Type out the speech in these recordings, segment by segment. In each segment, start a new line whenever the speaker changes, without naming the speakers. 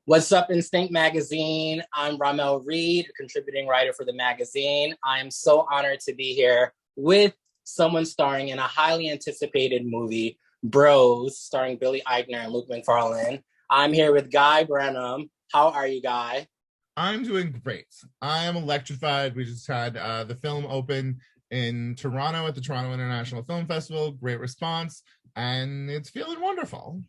What's up, Instinct Magazine? I'm Rahmel Reid, a contributing writer for the magazine. I am so honored to be here with someone starring in a highly anticipated movie, Bros, starring Billy Eichner and Luke McFarlane. I'm here with Guy Branum. How are you, Guy?
I'm doing great. I am electrified. We just had the film open in Toronto at the Toronto International Film Festival. Great response, and it's feeling wonderful.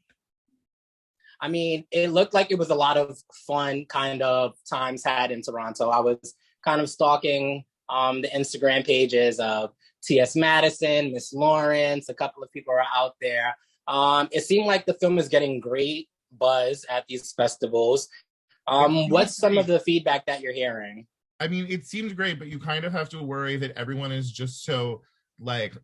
I mean, it looked like it was a lot of fun kind of times had in Toronto. I was kind of stalking the Instagram pages of T.S. Madison, Miss Lawrence, a couple of people are out there. It seemed like the film is getting great buzz at these festivals. What's some of the feedback that you're hearing?
I mean, it seems great, but you kind of have to worry that everyone is just so like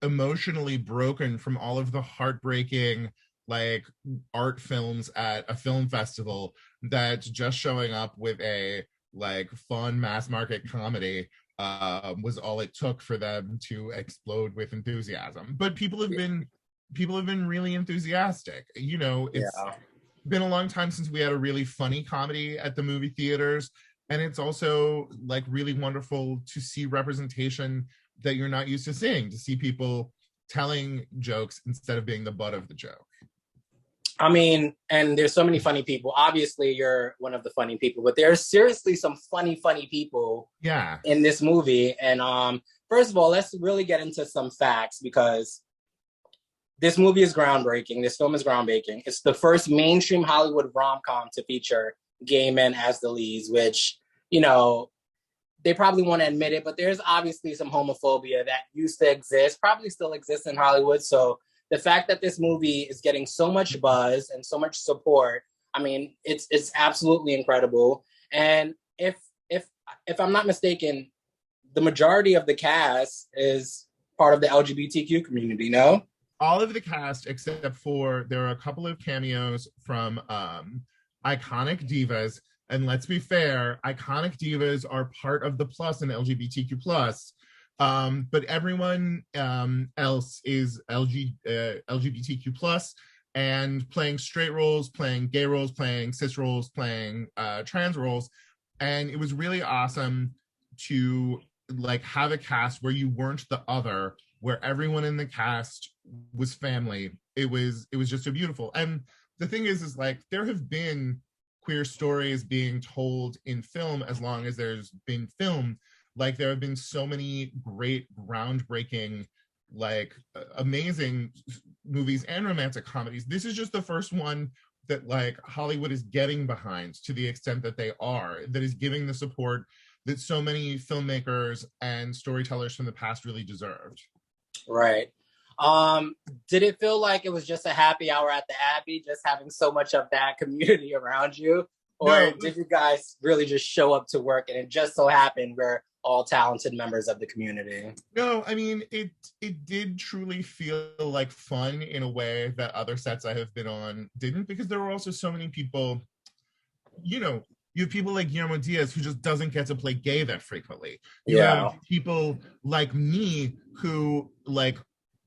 emotionally broken from all of the heartbreaking like art films at a film festival that just showing up with a like fun mass market comedy was all it took for them to explode with enthusiasm. But people have been really enthusiastic. You know, it's
Yeah.
been a long time since we had a really funny comedy at the movie theaters, and it's also like really wonderful to see representation that you're not used to seeing, to see people telling jokes instead of being the butt of the joke.
I mean, and there's so many funny people. Obviously, you're one of the funny people, but there's seriously some funny people
Yeah.
in this movie. And first of all, let's really get into some facts because this movie is groundbreaking. This film is groundbreaking. It's the first mainstream Hollywood rom-com to feature gay men as the leads, which, you know, they probably want to admit it, but there's obviously some homophobia that used to exist, probably still exists in Hollywood. So the fact that this movie is getting so much buzz and so much support, I mean, it's absolutely incredible. And if I'm not mistaken, the majority of the cast is part of the LGBTQ community, no?
All of the cast except for there are a couple of cameos from iconic divas, and let's be fair, iconic divas are part of the plus in LGBTQ plus, but everyone else is LGBTQ plus and playing straight roles, playing gay roles, playing cis roles, playing trans roles. And it was really awesome to like have a cast where you weren't the other, where everyone in the cast was family. It was just so beautiful. And the thing is like there have been queer stories being told in film as long as there's been film. Like there have been so many great groundbreaking like amazing movies and romantic comedies. This is just the first one that like Hollywood is getting behind to the extent that they are, that is giving the support that so many filmmakers and storytellers from the past really deserved.
Right. Did it feel like it was just a happy hour at the Abbey, just having so much of that community around you? Or
No,
did you guys really just show up to work and it just so happened we're all talented members of the community?
no, I mean it did truly feel like fun in a way that other sets I have been on didn't, because there were also so many people, you know, you have people like Guillermo Diaz who just doesn't get to play gay that frequently. You have
Yeah.
people like me who like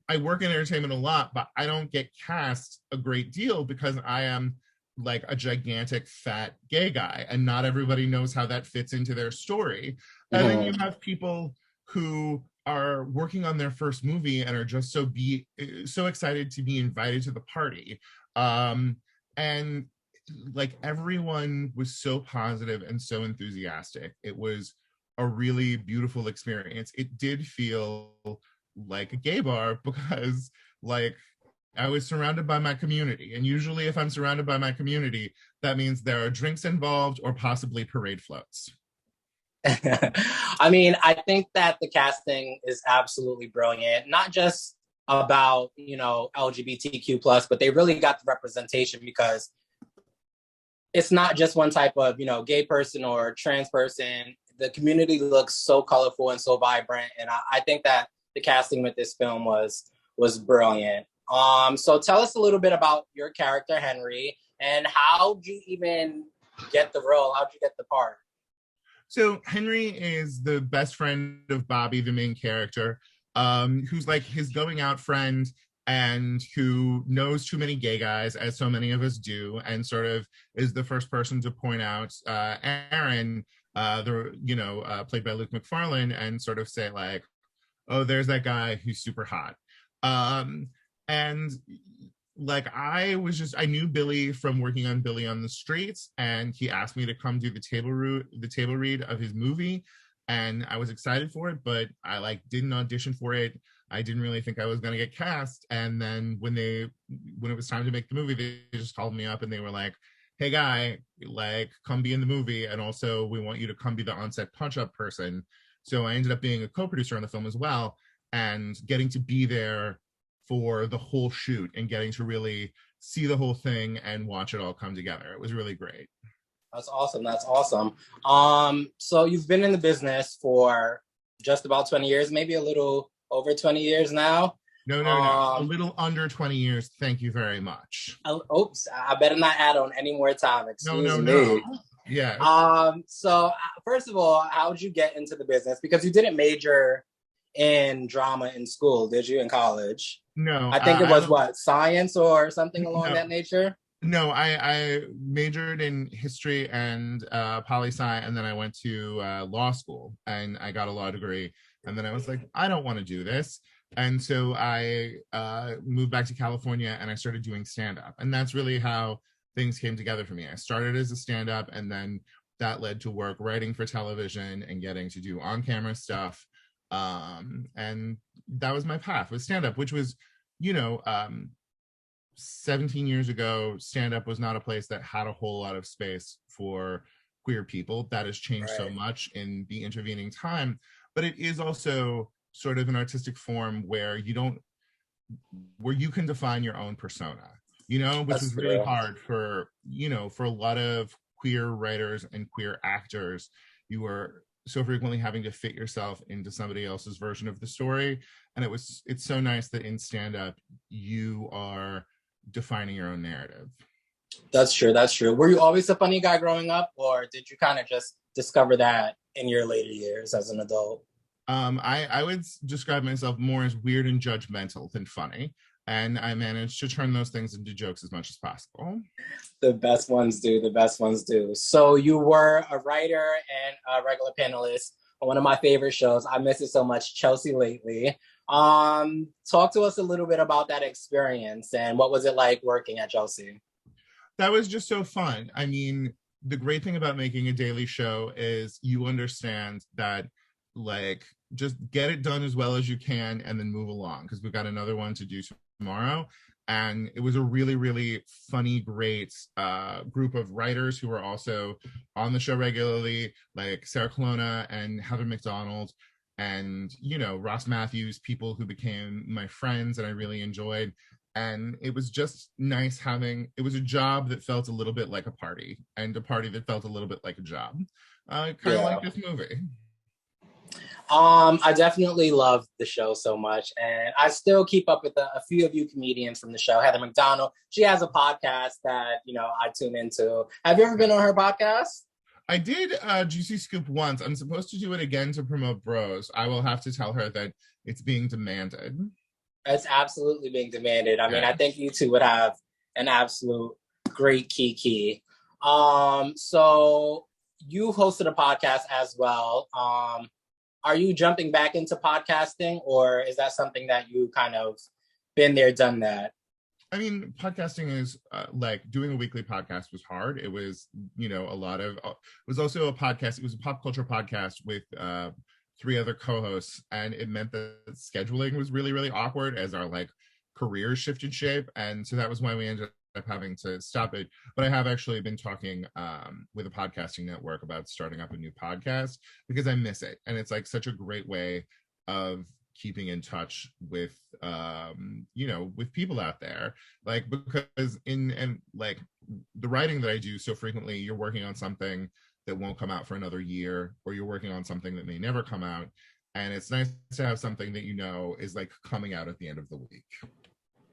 I work in entertainment a lot, but I don't get cast a great deal because I am like a gigantic fat gay guy, and not everybody knows how that fits into their story. And then you
Mhm.
have people who are working on their first movie and are just so excited to be invited to the party. And like everyone was so positive and so enthusiastic. It was a really beautiful experience. It did feel like a gay bar because like I was surrounded by my community. And usually if I'm surrounded by my community, that means there are drinks involved or possibly parade floats.
I mean, I think that the casting is absolutely brilliant. Not just about, LGBTQ plus, but they really got the representation because it's not just one type of, gay person or trans person. The community looks so colorful and so vibrant. And I think that the casting with this film was brilliant. So tell us a little bit about your character, Henry, and how'd you even get the role? How'd you get the part?
So Henry is the best friend of Bobby, the main character, who's like his going out friend. and who knows too many gay guys, as so many of us do, and sort of is the first person to point out Aaron, played by Luke McFarlane, and sort of say like, oh, there's that guy who's super hot. And like I knew Billy from working on Billy on the Streets, and he asked me to come do the table read of his movie, and I was excited for it, but I like didn't audition for it. I didn't really think I was going to get cast, and then when it was time to make the movie, they just called me up and they were like, hey guy, like come be in the movie, and also we want you to come be the on-set punch-up person. So I ended up being a co-producer on the film as well, and getting to be there for the whole shoot and getting to really see the whole thing and watch it all come together. It was really great.
That's awesome. That's awesome. So you've been in the business for just about 20 years, maybe a little over 20 years now.
No. A little under 20 years. Thank you very much.
Oops, I better not add on any more time. Excuse me.
Yeah.
So first of all, how did you get into the business? Because you didn't major in drama in school, did you, in college?
No.
I think it was science or something along that nature?
No, I majored in history and poli-sci, and then I went to law school and I got a law degree. And then I was like, I don't want to do this. And so I moved back to California and I started doing stand-up. And that's really how things came together for me. I started as a stand-up, and then that led to work writing for television and getting to do on-camera stuff. And that was my path with stand-up, which was, 17 years ago, stand-up was not a place that had a whole lot of space for queer people. That has changed so much in the intervening time. But it is also sort of an artistic form where you can define your own persona, which is really hard for a lot of queer writers and queer actors. You are so frequently having to fit yourself into somebody else's version of the story. And it's so nice that in stand-up, you are defining your own narrative.
That's true. Were you always a funny guy growing up, or did you kind of just discover that in your later years as an adult?
I would describe myself more as weird and judgmental than funny, and I managed to turn those things into jokes as much as possible.
The best ones do. So you were a writer and a regular panelist on one of my favorite shows. I miss it so much, Chelsea Lately. Talk to us a little bit about that experience and what was it like working at Chelsea?
That was just so fun. I mean, the great thing about making a daily show is you understand that, like, just get it done as well as you can and then move along, because we've got another one to do tomorrow. And it was a really, really funny, great group of writers who were also on the show regularly, like Sarah Colonna and Heather McDonald and, Ross Matthews, people who became my friends and I really enjoyed. And it was just nice it was a job that felt a little bit like a party, and a party that felt a little bit like a job. Kind of like this movie.
I definitely love the show so much, and I still keep up with a few of you comedians from the show. Heather McDonald, she has a podcast that I tune into. Have you ever been on her podcast?
I did Juicy Scoop once. I'm supposed to do it again to promote Bros. I will have to tell her that it's being demanded.
It's absolutely being demanded. I mean, I think you two would have an absolute great kiki. So you hosted a podcast as well. Are you jumping back into podcasting, or is that something that you kind of been there, done that?
I mean, podcasting is like doing a weekly podcast was hard. It was, it was also a podcast. It was a pop culture podcast with 3 other co-hosts, and it meant that scheduling was really, really awkward as our careers shifted shape. And so that was why we ended up having to stop it. But I have actually been talking with a podcasting network about starting up a new podcast because I miss it. And it's such a great way of keeping in touch with with people out there, because the writing that I do so frequently, you're working on something that won't come out for another year, or you're working on something that may never come out, and it's nice to have something that is coming out at the end of the week.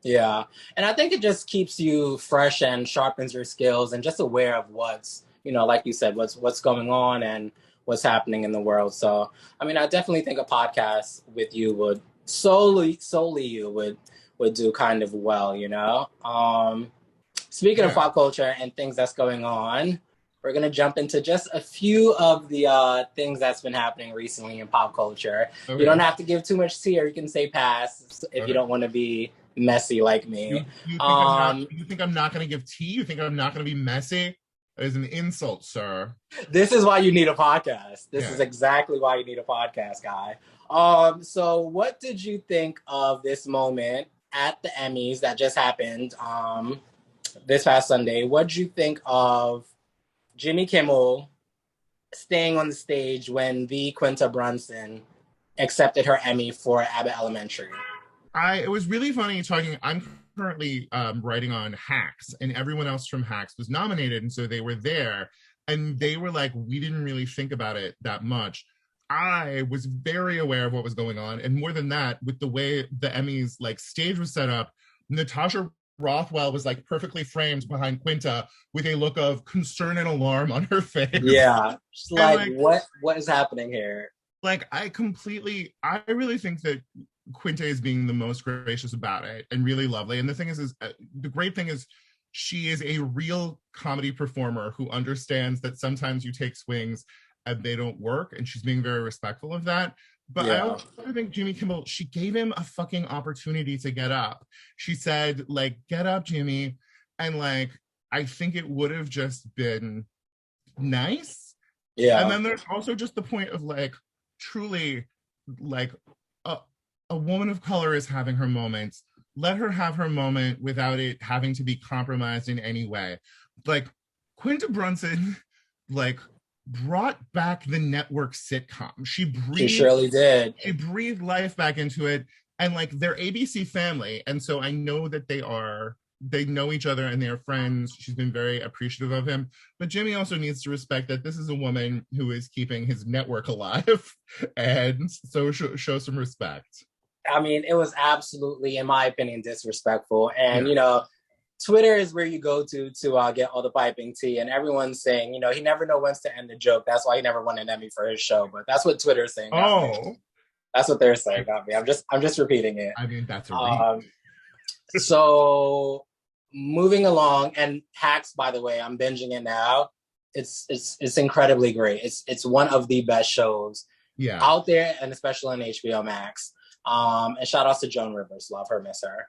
Yeah, and I think it just keeps you fresh and sharpens your skills and just aware of what's like you said, what's going on and what's happening in the world. So, I mean, I definitely think a podcast with you would solely you would do kind of well, you know? Speaking of pop culture and things that's going on, we're going to jump into just a few of the things that's been happening recently in pop culture. Okay. You don't have to give too much tea, or you can say pass if you don't want to be messy like me.
You think I'm not going to give tea? You think I'm not going to be messy? That is an insult, sir.
This is why you need a podcast. This is exactly why you need a podcast, guy. So what did you think of this moment at the Emmys that just happened this past Sunday? What did you think of Jimmy Kimmel staying on the stage when the Quinta Brunson accepted her Emmy for Abbott Elementary?
It was really funny talking. I'm currently writing on Hacks, and everyone else from Hacks was nominated, and so they were there, and they were like, we didn't really think about it that much. I was very aware of what was going on, and more than that, with the way the Emmys like stage was set up, Natasha Rothwell was like perfectly framed behind Quinta with a look of concern and alarm on her face.
Yeah, just like what is happening here?
Like I really think that Quinta is being the most gracious about it and really lovely. And the thing is the great thing is she is a real comedy performer who understands that sometimes you take swings and they don't work, and she's being very respectful of that. But I also think Jimmy Kimmel, she gave him a fucking opportunity to get up. She said, like, get up, Jimmy. And like, I think it would have just been nice. Yeah. And then there's also just the point of like, truly, like, a woman of color is having her moments. Let her have her moment without it having to be compromised in any way. Like, Quinta Brunson, like, brought back the network sitcom. She
surely did.
She breathed life back into it. And like, they're ABC family. And so I know that they know each other and they're friends. She's been very appreciative of him. But Jimmy also needs to respect that this is a woman who is keeping his network alive. And so show some respect.
I mean, it was absolutely, in my opinion, disrespectful. And, you know, Twitter is where you go to get all the piping tea, and everyone's saying, you know, he never knows when to end the joke. That's why he never won an Emmy for his show. But that's what Twitter's saying. That's what they're saying. I'm just repeating it.
I mean, that's a read.
So moving along, and Hacks, by the way, I'm binging it now. It's incredibly great. It's one of the best shows out there, and especially on HBO Max. And shout outs to Joan Rivers. Love her, miss her.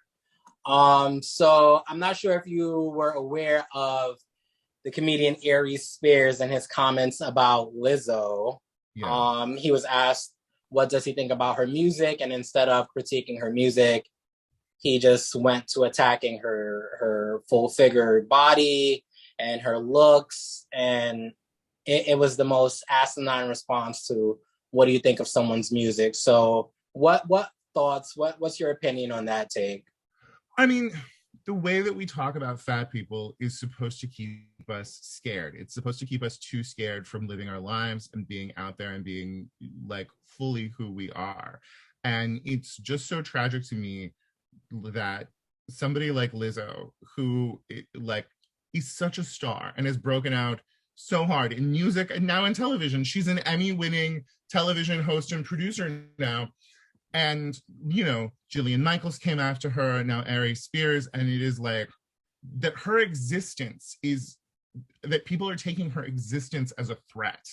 So I'm not sure if you were aware of the comedian Aries Spears and his comments about Lizzo. He was asked, what does he think about her music? And instead of critiquing her music, he just went to attacking her full-figured body and her looks. And it was the most asinine response to, what do you think of someone's music? So what thoughts, what's your opinion on that take?
I mean, the way that we talk about fat people is supposed to keep us scared. It's supposed to keep us too scared from living our lives and being out there and being like fully who we are. And it's just so tragic to me that somebody like Lizzo, who like is such a star and has broken out so hard in music and now in television. She's an Emmy-winning television host and producer now. And, you know, Jillian Michaels came after her, now Aries Spears, and it is like that her existence is, that people are taking her existence as a threat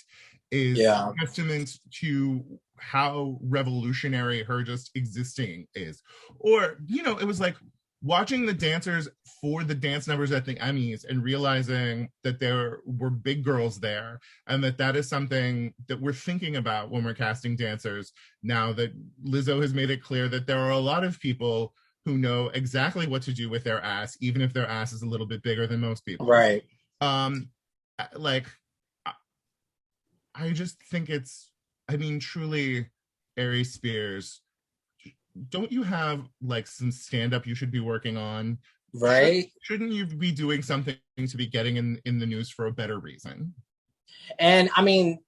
is a testament to how revolutionary her just existing is. Or, you know, it was like watching the dancers for the dance numbers at the Emmys and realizing that there were big girls there, and that is something that we're thinking about when we're casting dancers now that Lizzo has made it clear that there are a lot of people who know exactly what to do with their ass, even if their ass is a little bit bigger than most people.
Right.
Like, I just think it's, I mean, truly, Aries Spears, don't you have like some stand-up you should be working on?
Right.
Shouldn't you be doing something to be getting in the news for a better reason?
And I mean,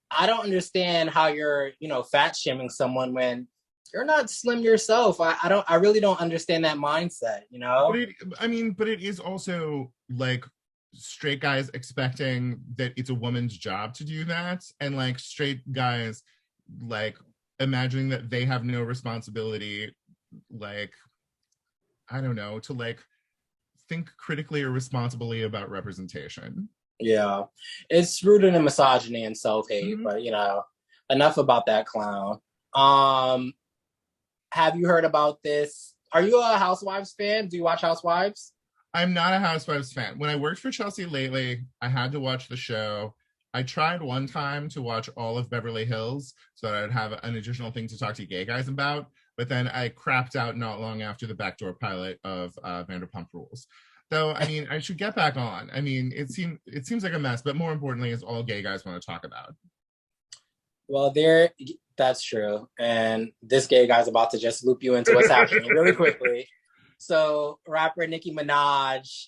I don't understand how you're, you know, fat shaming someone when you're not slim yourself. I really don't understand that mindset, you know?
But it is also like straight guys expecting that it's a woman's job to do that, and like straight guys like imagining that they have no responsibility, like I don't know, to like think critically or responsibly about representation.
Yeah, it's rooted in misogyny and self-hate,
Mhm.
but enough about that clown. Um, have you heard about this? Are you a Housewives fan? Do you watch Housewives?
I'm not a Housewives fan. When I worked for Chelsea Lately, I had to watch the show. I tried one time to watch all of Beverly Hills so that I'd have an additional thing to talk to gay guys about, but then I crapped out not long after the backdoor pilot of Vanderpump Rules. Though, I mean, I should get back on. I mean, it seems like a mess, but more importantly, is all gay guys want to talk about.
Well, that's true. And this gay guy's about to just loop you into what's happening really quickly. So, rapper Nicki Minaj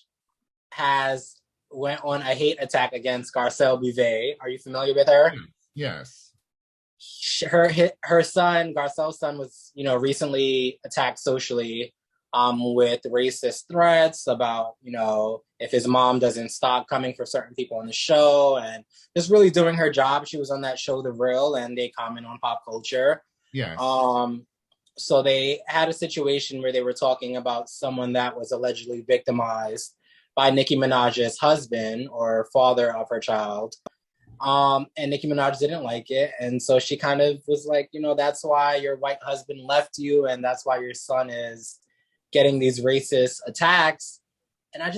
has went on a hate attack against Garcelle Beauvais. Are you familiar with her?
Yes.
Her son, Garcelle's son, was recently attacked socially with racist threats about if his mom doesn't stop coming for certain people on the show, and just really doing her job. She was on that show The Real, and they comment on pop culture.
Yes.
So they had a situation where they were talking about someone that was allegedly victimized by Nicki Minaj's husband or father of her child. And Nicki Minaj didn't like it. And so she kind of was like, that's why your white husband left you. And that's why your son is getting these racist attacks. And I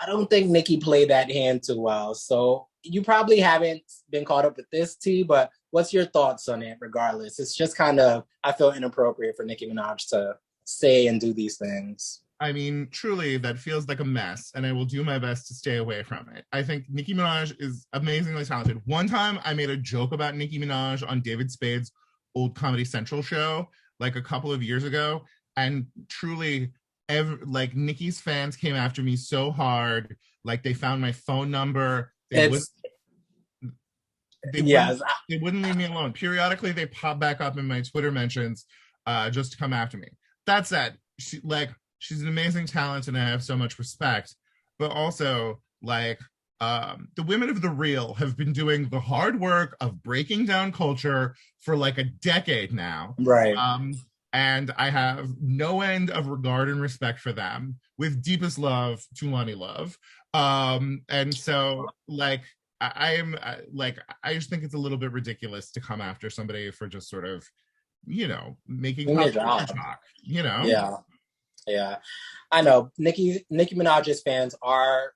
don't think Nicki played that hand too well. So you probably haven't been caught up with this, T, but what's your thoughts on it regardless? It's just kind of, I feel inappropriate for Nicki Minaj to say and do these things.
I mean, truly, that feels like a mess, and I will do my best to stay away from it. I think Nicki Minaj is amazingly talented. One time, I made a joke about Nicki Minaj on David Spade's old Comedy Central show, like a couple of years ago, and truly, Nicki's fans came after me so hard. Like, they found my phone number. They wouldn't leave me alone. Periodically, they pop back up in my Twitter mentions just to come after me. That said, she's an amazing talent and I have so much respect. But also, the women of The Real have been doing the hard work of breaking down culture for like a decade now.
Right.
And I have no end of regard and respect for them, with deepest love to Lonnie Love. And so, I just think it's a little bit ridiculous to come after somebody for just sort of, making pop culture talk,
Yeah, I know. Nicki Minaj's fans are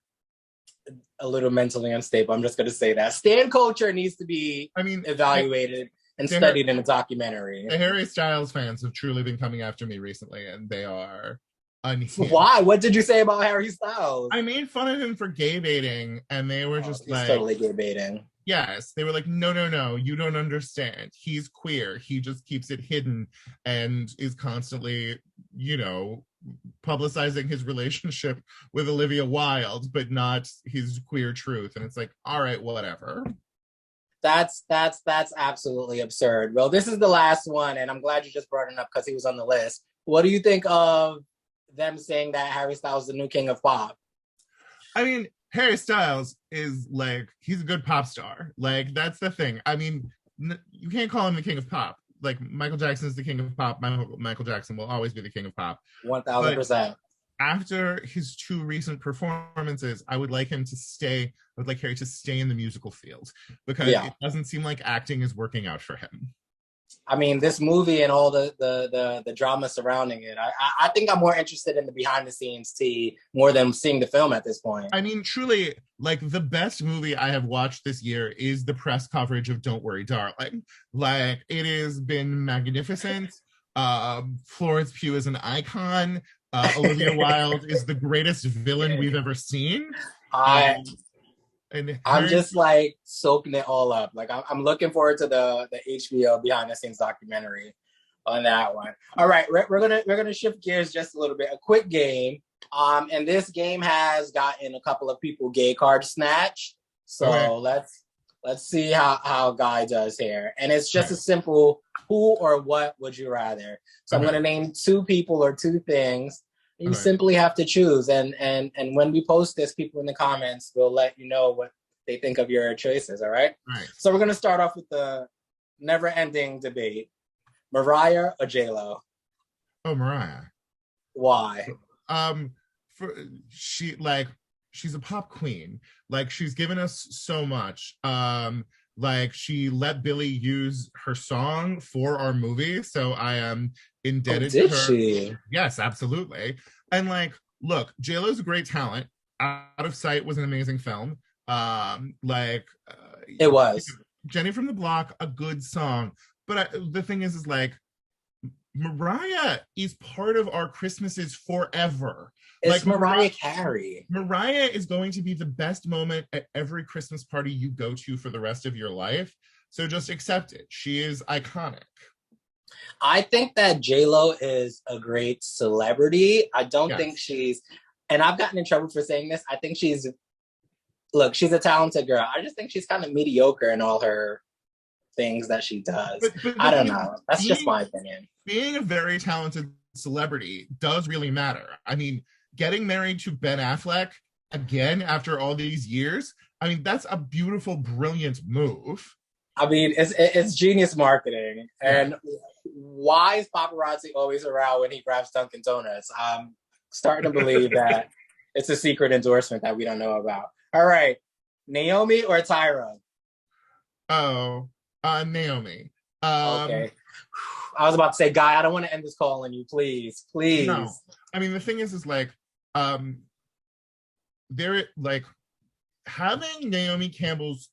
a little mentally unstable. I'm just going to say that. Stan culture needs to be evaluated and studied in a documentary.
The Harry Styles fans have truly been coming after me recently, and they are unhinged.
Why? What did you say about Harry Styles?
I made fun of him for gay baiting, and they were just
he's totally gay baiting.
Yes, they were like, no, you don't understand. He's queer. He just keeps it hidden and is constantly, publicizing his relationship with Olivia Wilde, but not his queer truth. And it's like, all right, whatever.
That's absolutely absurd. Well, this is the last one, and I'm glad you just brought it up because he was on the list. What do you think of them saying that Harry Styles is the new king of pop?
I mean, Harry Styles is he's a good pop star. That's the thing. I mean, you can't call him the king of pop. Michael Jackson is the king of pop. Michael Jackson will always be the king of pop.
1000%.
After his two recent performances, I would like him to stay. I would like Harry to stay in the musical field because it doesn't seem like acting is working out for him.
I mean, this movie and all the drama surrounding it, I think I'm more interested in the behind the scenes more than seeing the film at this point.
I mean, truly, the best movie I have watched this year is the press coverage of Don't Worry, Darling. It has been magnificent. Florence Pugh is an icon. Olivia Wilde is the greatest villain we've ever seen.
I'm just soaking it all up. I'm looking forward to the HBO behind the scenes documentary on that one. All right, we're gonna shift gears just a little bit. A quick game, and this game has gotten a couple of people gay card snatched. So let's see how Guy does here. And it's just a simple who or what would you rather. So I'm gonna name two people or two things. You simply have to choose, and when we post this, people in the comments will let you know what they think of your choices. All right. So we're gonna start off with the never-ending debate: Mariah or J-Lo?
Oh, Mariah.
Why?
for she's a pop queen. Like, she's given us so much. Like, she let Billy use her song for our movie, so I am indebted to her.
Did she?
Yes, absolutely. And like, look, JLo's a great talent. Out of Sight was an amazing film.
It was.
Jenny from the Block, a good song. But the thing is like, Mariah is part of our Christmases forever.
It's like Mariah Carey.
Mariah is going to be the best moment at every Christmas party you go to for the rest of your life. So just accept it. She is iconic.
I think that J-Lo is a great celebrity. I don't think she's, and I've gotten in trouble for saying this, I think she's a talented girl. I just think she's kind of mediocre in all her things that she does. But I don't know. That's just my opinion.
Being a very talented celebrity does really matter. I mean, getting married to Ben Affleck again after all these years, I mean, that's a beautiful, brilliant move.
I mean, it's genius marketing. And why is paparazzi always around when he grabs Dunkin' Donuts? I'm starting to believe that it's a secret endorsement that we don't know about. All right. Naomi or Tyra?
Oh, Naomi.
Okay. I was about to say, Guy, I don't want to end this call on you. Please.
No. I mean, the thing is like, there, like, having Naomi Campbell's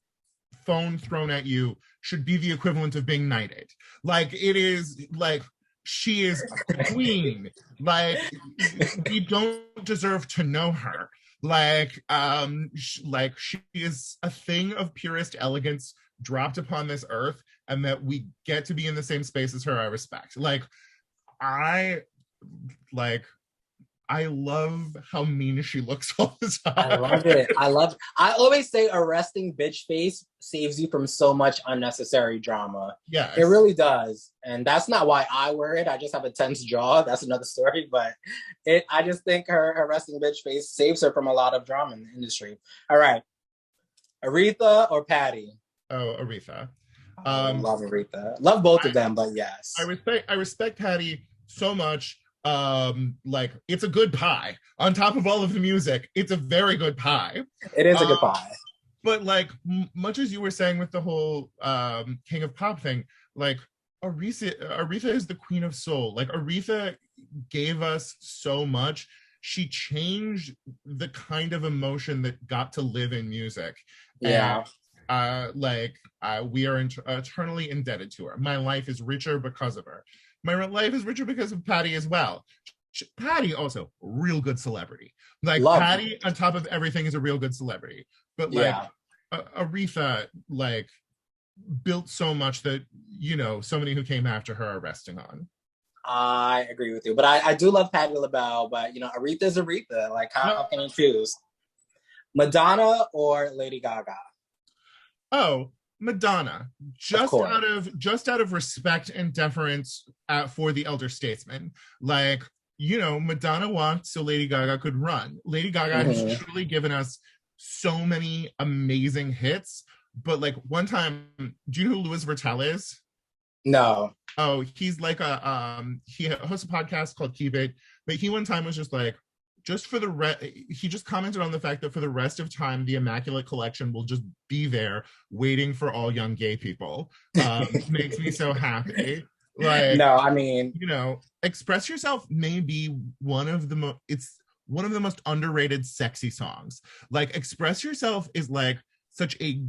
phone thrown at you should be the equivalent of being knighted. Like, it is, like, she is a queen. Like, we don't deserve to know her. Like, she is a thing of purest elegance dropped upon this earth, and that we get to be in the same space as her, I respect. Like, I love how mean she looks all the time.
I love it. I always say a resting bitch face saves you from so much unnecessary drama.
Yeah,
it really does. And that's not why I wear it. I just have a tense jaw. That's another story. But I just think her resting bitch face saves her from a lot of drama in the industry. All right. Aretha or Patty?
Oh, Aretha.
Love Aretha. Love both of them, but yes.
I respect Patty so much. Like, it's a good pie. On top of all of the music, it's a very good pie.
It is a good pie.
But like, much as you were saying with the whole King of Pop thing, like, Aretha is the queen of soul. Like, Aretha gave us so much. She changed the kind of emotion that got to live in music.
Yeah.
And, we are eternally indebted to her. My life is richer because of her. My life is richer because of Patty as well. Patty also, real good celebrity. Like, love Patty on top of everything is a real good celebrity. But like, Aretha, like, built so much that, you know, so many who came after her are resting on.
I agree with you. But I do love Patti LaBelle, but, you know, Aretha's Aretha. Like, how can you choose? Madonna or Lady Gaga?
Oh, Madonna, just out of respect and deference for the elder statesman. Like, you know, Madonna walked so Lady Gaga could run. Lady Gaga has truly given us so many amazing hits. But like, one time, do you know who Louis Vertel is?
No.
Oh, he's like he hosts a podcast called Keep It, but he one time was just like, he just commented on the fact that for the rest of time, the Immaculate Collection will just be there waiting for all young gay people. Makes me so happy. Like,
no, I mean,
you know, Express Yourself may be one of the most underrated sexy songs. Like, Express Yourself is like such a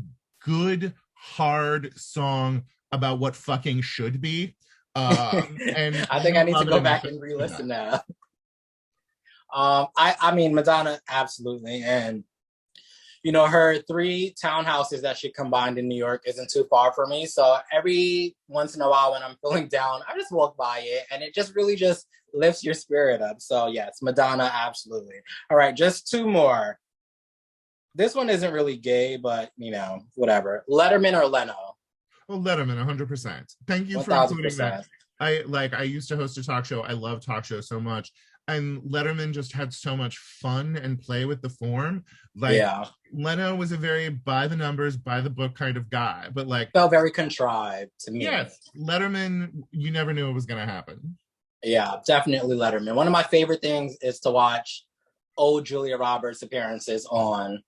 good, hard song about what fucking should be. And
I think I need to go back and re-listen now. I mean, Madonna, absolutely. And, you know, her 3 townhouses that she combined in New York isn't too far from me. So every once in a while when I'm feeling down, I just walk by it and it just really just lifts your spirit up. So yes, Madonna, absolutely. All right, just 2 more. This one isn't really gay, but, you know, whatever. Letterman or Leno?
Well, Letterman, 100%. Thank you 1,000%. For including that. I used to host a talk show. I love talk shows so much. And Letterman just had so much fun and play with the form. Like, Leno was a very by the numbers, by the book kind of guy, but like,
felt very contrived to me.
Yes, Letterman, you never knew it was going to happen.
Yeah, definitely Letterman. One of my favorite things is to watch old Julia Roberts appearances on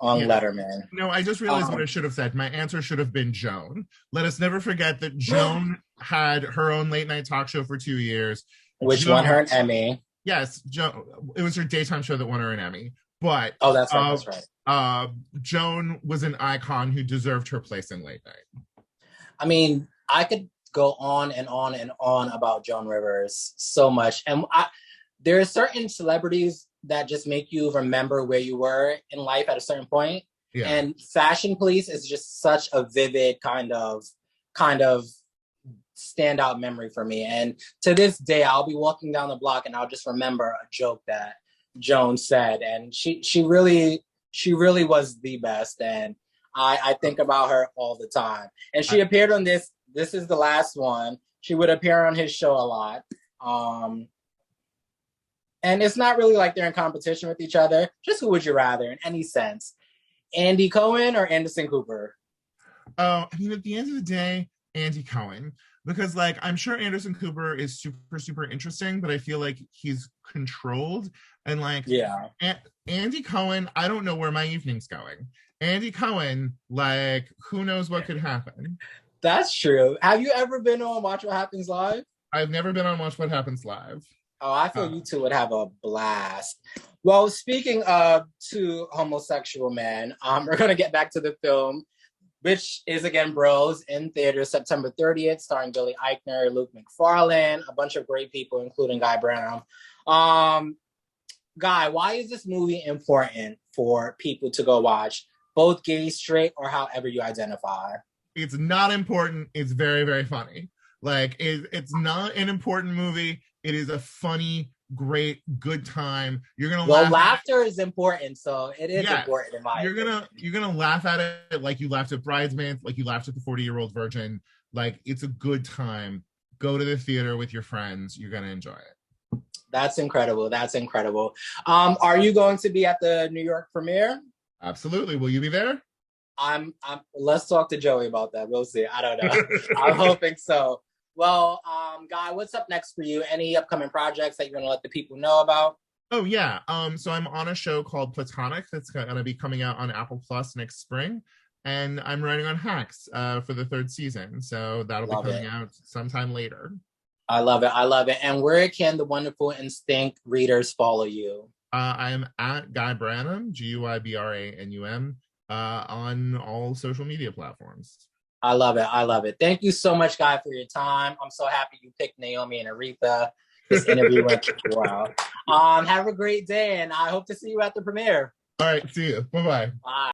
Yeah.
Letterman.
No, I just realized what I should have said. My answer should have been Joan. Let us never forget that Joan had her own late night talk show for 2 years.
Which won
Joan,
her an Emmy.
yes, Joan. It was her daytime show that won her an Emmy. But
Oh, that's right. That's right.
Joan was an icon who deserved her place in late night.
I mean, I could go on and on and on about Joan Rivers so much, and there are certain celebrities that just make you remember where you were in life at a certain point.
Yeah.
And Fashion Police is just such a vivid kind of standout memory for me. And to this day, I'll be walking down the block and I'll just remember a joke that Joan said. And she really was the best. And I think about her all the time. And she appeared on this is the last one. She would appear on his show a lot. And it's not really like they're in competition with each other. Just who would you rather in any sense? Andy Cohen or Anderson Cooper?
Oh, I mean, at the end of the day, Andy Cohen. Because, like, I'm sure Anderson Cooper is super, super interesting, but I feel like he's controlled. And, like,
yeah,
Andy Cohen, I don't know where my evening's going. Andy Cohen, like, who knows what could happen?
That's true. Have you ever been on Watch What Happens Live?
I've never been on Watch What Happens Live.
Oh, I feel you two would have a blast. Well, speaking of two homosexual men, we're going to get back to the film, which is, again, Bros, in theaters September 30th, starring Billy Eichner, Luke McFarlane, a bunch of great people, including Guy Branum. Guy, why is this movie important for people to go watch, both gay, straight, or however you identify?
It's not important. It's very, very funny. Like, it's not an important movie. It is a funny, great, good time. You're gonna laugh.
Laughter is important, so it is important in my
opinion. You're gonna laugh at it like you laughed at Bridesmaids, like you laughed at the 40-Year-Old Virgin. Like, it's a good time. Go to the theater with your friends. You're gonna enjoy it.
That's incredible. That's incredible. Are you going to be at the New York premiere?
Absolutely. Will you be there?
I'm let's talk to Joey about that. We'll see. I don't know. I'm hoping so. Well, Guy, what's up next for you? Any upcoming projects that you're going to let the people know about?
Oh, yeah. So I'm on a show called Platonic that's going to be coming out on Apple Plus next spring. And I'm writing on Hacks for the 3rd season. So that'll be coming out sometime later.
I love it. I love it. And where can the Wonderful Instinct readers follow you?
I am at Guy Branum, GUIBRANUM, on all social media platforms.
I love it. I love it. Thank you so much, Guy, for your time. I'm so happy you picked Naomi and Aretha. This interview went well. Have a great day, and I hope to see you at the premiere.
All right. See you. Bye-bye.
Bye.